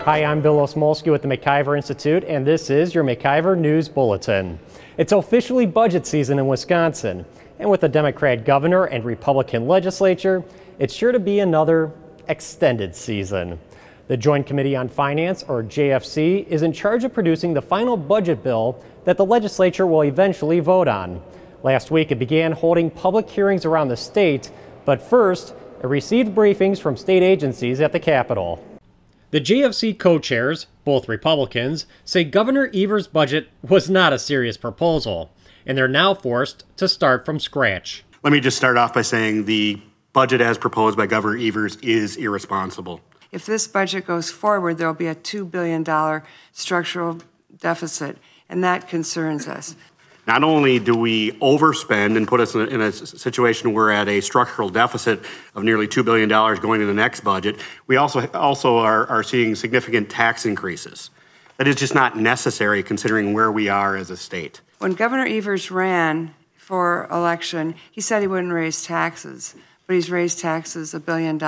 Hi, I'm Bill Osmolsky with the MacIver Institute, and this is your MacIver News Bulletin. It's officially budget season in Wisconsin, and with a Democrat governor and Republican legislature, it's sure to be another extended season. The Joint Committee on Finance, or JFC, is in charge of producing the final budget bill that the legislature will eventually vote on. Last week, it began holding public hearings around the state, but first, it received briefings from state agencies at the Capitol. The JFC co-chairs, both Republicans, say Governor Evers' budget was not a serious proposal, and they're now forced to start from scratch. Let me just start off by saying the budget as proposed by Governor Evers is irresponsible. If this budget goes forward, there will be a $2 billion structural deficit, and that concerns us. Not only do we overspend and put us in a situation where we're at a structural deficit of nearly $2 billion going into the next budget, we also are seeing significant tax increases. That is just not necessary considering where we are as a state. When Governor Evers ran for election, he said he wouldn't raise taxes, but he's raised taxes $1 billion.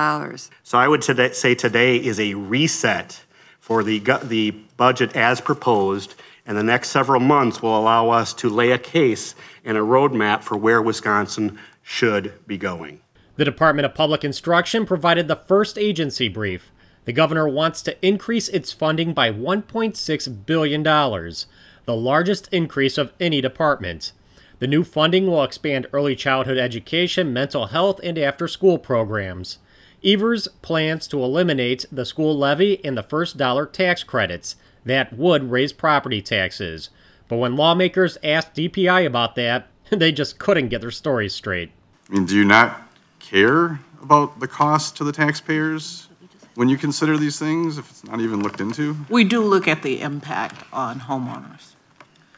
So I would say today is a reset for the budget as proposed, and the next several months will allow us to lay a case and a roadmap for where Wisconsin should be going. The Department of Public Instruction provided the first agency brief. The governor wants to increase its funding by $1.6 billion, the largest increase of any department. The new funding will expand early childhood education, mental health, and after-school programs. Evers plans to eliminate the school levy and the first dollar tax credits. That would raise property taxes. But when lawmakers asked DPI about that, they just couldn't get their stories straight. I mean, do you not care about the cost to the taxpayers when you consider these things, if it's not even looked into? We do look at the impact on homeowners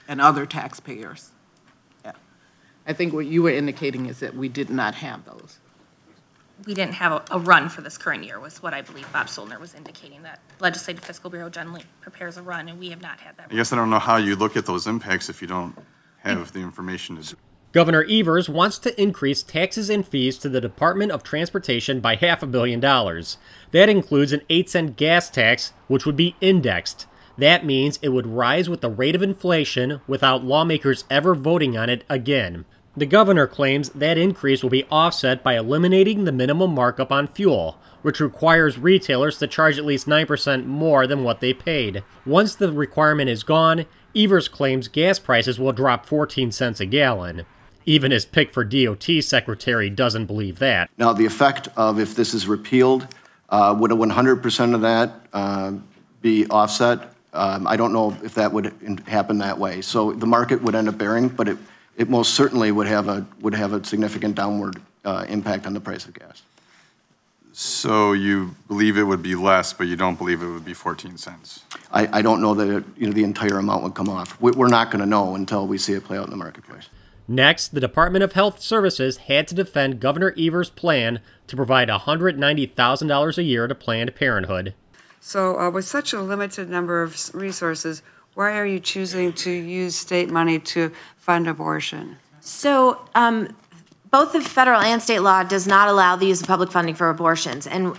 and other taxpayers. Yeah. I think what you were indicating is that we did not have those. We didn't have a run for this current year, was what I believe Bob Solner was indicating, that Legislative Fiscal Bureau generally prepares a run, and we have not had that. I guess I don't know how you look at those impacts if you don't have the information to do. Governor Evers wants to increase taxes and fees to the Department of Transportation by $500 million. That includes an 8-cent gas tax, which would be indexed. That means it would rise with the rate of inflation without lawmakers ever voting on it again. The governor claims that increase will be offset by eliminating the minimum markup on fuel, which requires retailers to charge at least 9% more than what they paid. Once the requirement is gone, Evers claims gas prices will drop 14 cents a gallon. Even his pick for DOT secretary doesn't believe that. Now, the effect of if this is repealed, would 100% of that be offset? I don't know if that would happen that way. So the market would end up bearing, but it most certainly would have a significant downward impact on the price of gas. So you believe it would be less, but you don't believe it would be 14 cents? I don't know that the entire amount would come off. We're not going to know until we see it play out in the marketplace. Next, the Department of Health Services had to defend Governor Evers' plan to provide $190,000 a year to Planned Parenthood. So with such a limited number of resources, why are you choosing to use state money to fund abortion? So both the federal and state law does not allow the use of public funding for abortions, and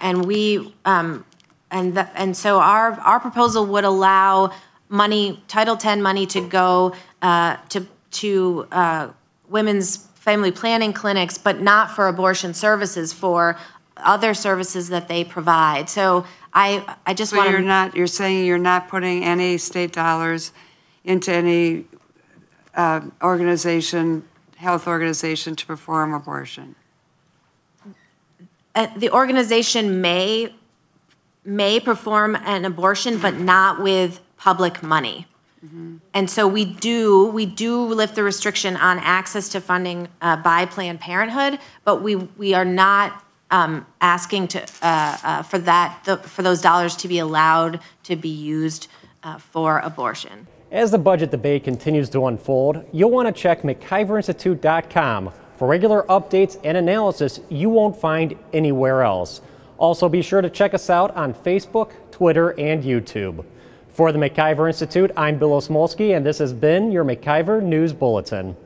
so our proposal would allow money, Title X money, to go to women's family planning clinics, but not for abortion services, for other services that they provide. So I just want to. You're saying you're not putting any state dollars into any health organization to perform abortion? The organization may perform an abortion, but not with public money. Mm-hmm. And so we do lift the restriction on access to funding by Planned Parenthood, but we are not asking for those dollars to be allowed to be used for abortion. As the budget debate continues to unfold, you'll want to check MacIverInstitute.com for regular updates and analysis you won't find anywhere else. Also, be sure to check us out on Facebook, Twitter, and YouTube. For the MacIver Institute, I'm Bill Osmolsky, and this has been your MacIver News Bulletin.